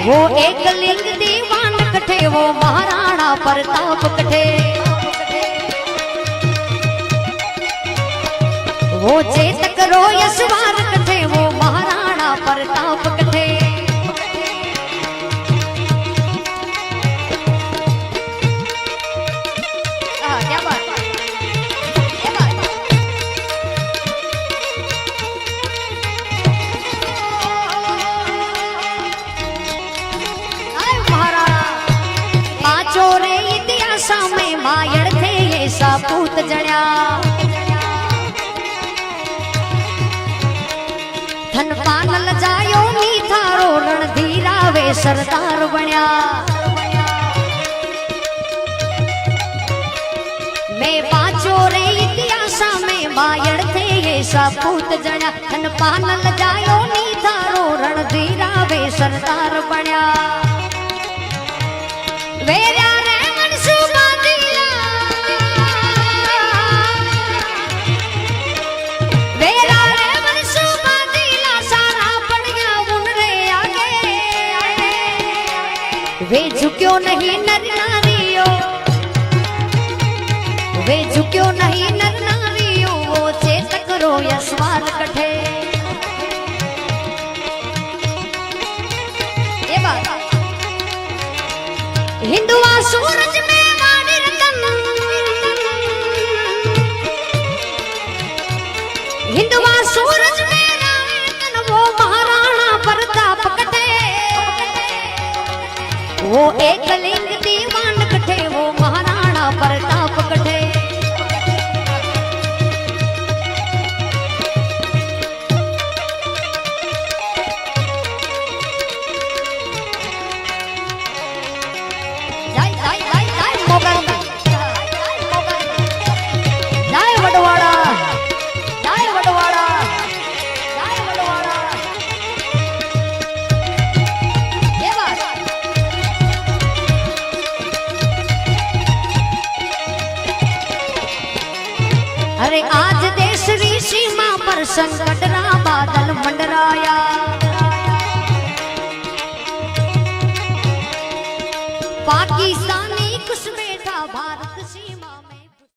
वो एक लिंग दीवान कठे वो महाराणा प्रताप कठे वो चेतक रो यशवार कठे वो महाराणा प्रताप कठे क्या बात रे इतिहास में मायड़ थे ये सापूत जड़िया धन पान लजायो नी थारो रणधीरा वे सरदार बण्या मैं पांचो रे इतिहास में मायड़ थे ये सापूत जड़िया धन पान लजायो नी थारो रणधीरा वे सरदार बण्या वेरा वे झुक्यो नहीं नर नारियो वे झुक्यो नहीं नर नारियो वो चेतक रो यशवार कठे ये बात हिंदुआ सूरज में वाणी रतन हिंदुआ सूरज में रतन वो महाराणा प्रताप कठे वो एक लिंग दीवान कठे वो महाराणा प्रताप कठे जय जय जय जय मोगल जय वडवाड़ा जय वडवाड़ा जय वडवाड़ा ये बात अरे आज देश री सीमा पर संकट रा बादल मंडराया पाकिस्तान